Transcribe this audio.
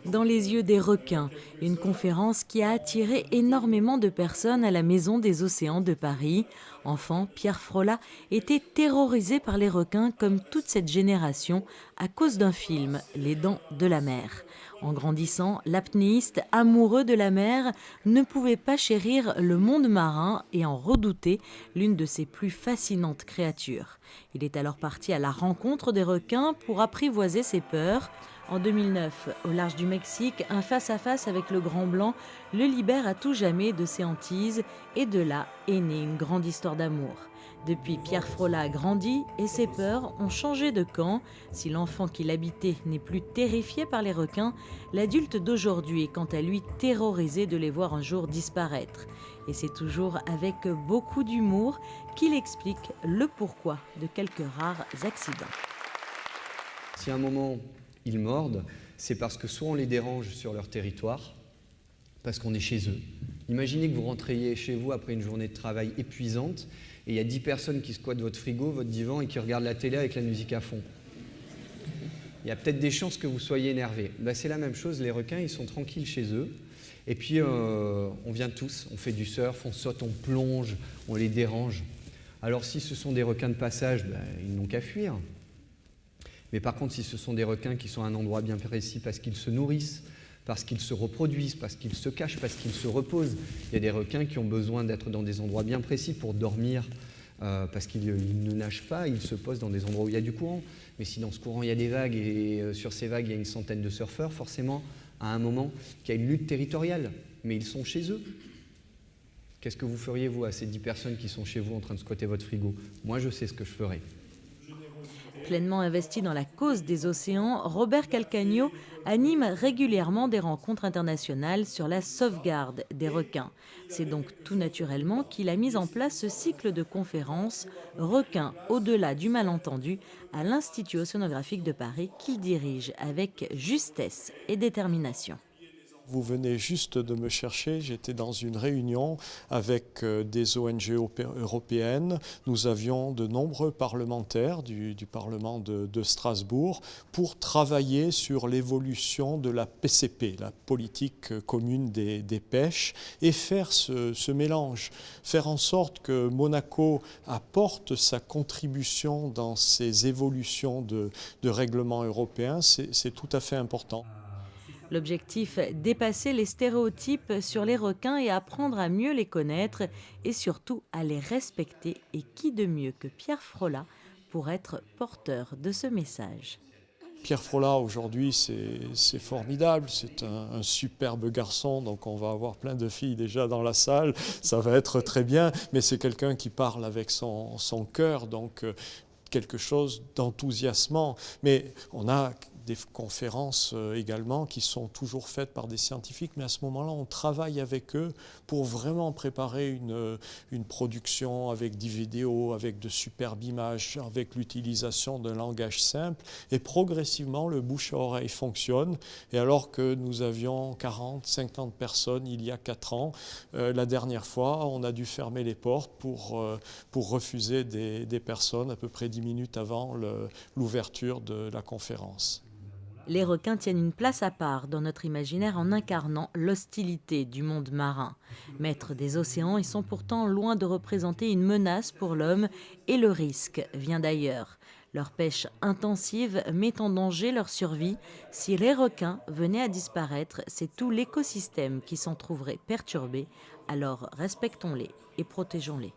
Dans les yeux des requins, une conférence qui a attiré énormément de personnes à la Maison des Océans de Paris. Enfant, Pierre Frolla était terrorisé par les requins comme toute cette génération à cause d'un film, Les Dents de la Mer. En grandissant, l'apnéiste amoureux de la mer ne pouvait pas chérir le monde marin et en redouter l'une de ses plus fascinantes créatures. Il est alors parti à la rencontre des requins pour apprivoiser ses peurs. En 2009, au large du Mexique, un face-à-face avec le Grand Blanc le libère à tout jamais de ses hantises et de là est née une grande histoire d'amour. Depuis, Pierre Frolla a grandi et ses peurs ont changé de camp. Si l'enfant qui l'habitait n'est plus terrifié par les requins, l'adulte d'aujourd'hui est quant à lui terrorisé de les voir un jour disparaître. Et c'est toujours avec beaucoup d'humour qu'il explique le pourquoi de quelques rares accidents. Si à un moment ils mordent, c'est parce que soit on les dérange sur leur territoire, parce qu'on est chez eux. Imaginez que vous rentriez chez vous après une journée de travail épuisante et il y a 10 personnes qui squattent votre frigo, votre divan et qui regardent la télé avec la musique à fond. Il y a peut-être des chances que vous soyez énervé. Ben, c'est la même chose, les requins, ils sont tranquilles chez eux. Et puis, on vient tous, on fait du surf, on saute, on plonge, on les dérange. Alors si ce sont des requins de passage, ben, ils n'ont qu'à fuir. Mais par contre, si ce sont des requins qui sont à un endroit bien précis parce qu'ils se nourrissent, parce qu'ils se reproduisent, parce qu'ils se cachent, parce qu'ils se reposent. Il y a des requins qui ont besoin d'être dans des endroits bien précis pour dormir, parce qu'ils ne nagent pas, ils se posent dans des endroits où il y a du courant. Mais si dans ce courant il y a des vagues et sur ces vagues il y a une centaine de surfeurs, forcément, à un moment, il y a une lutte territoriale. Mais ils sont chez eux. Qu'est-ce que vous feriez, vous, à ces 10 personnes qui sont chez vous en train de squatter votre frigo? Moi, je sais ce que je ferais. Pleinement investi dans la cause des océans, Robert Calcagno anime régulièrement des rencontres internationales sur la sauvegarde des requins. C'est donc tout naturellement qu'il a mis en place ce cycle de conférences « Requins au-delà du malentendu » à l'Institut océanographique de Paris qu'il dirige avec justesse et détermination. Vous venez juste de me chercher, j'étais dans une réunion avec des ONG européennes. Nous avions de nombreux parlementaires du Parlement de Strasbourg pour travailler sur l'évolution de la PCP, la politique commune des pêches, et faire ce mélange, faire en sorte que Monaco apporte sa contribution dans ces évolutions de règlements européens, c'est tout à fait important. L'objectif, dépasser les stéréotypes sur les requins et apprendre à mieux les connaître et surtout à les respecter. Et qui de mieux que Pierre Frolla pour être porteur de ce message? Pierre Frolla, aujourd'hui, c'est formidable, c'est un superbe garçon, donc on va avoir plein de filles déjà dans la salle, ça va être très bien, mais c'est quelqu'un qui parle avec son cœur, donc quelque chose d'enthousiasmant. Mais on a des conférences également qui sont toujours faites par des scientifiques, mais à ce moment-là, on travaille avec eux pour vraiment préparer une production avec des vidéos, avec de superbes images, avec l'utilisation d'un langage simple. Et progressivement, le bouche à oreille fonctionne. Et alors que nous avions 40, 50 personnes il y a 4 ans, la dernière fois, on a dû fermer les portes pour refuser des personnes à peu près 10 minutes avant l'ouverture de la conférence. Les requins tiennent une place à part dans notre imaginaire en incarnant l'hostilité du monde marin. Maîtres des océans, ils sont pourtant loin de représenter une menace pour l'homme et le risque vient d'ailleurs. Leur pêche intensive met en danger leur survie. Si les requins venaient à disparaître, c'est tout l'écosystème qui s'en trouverait perturbé. Alors respectons-les et protégeons-les.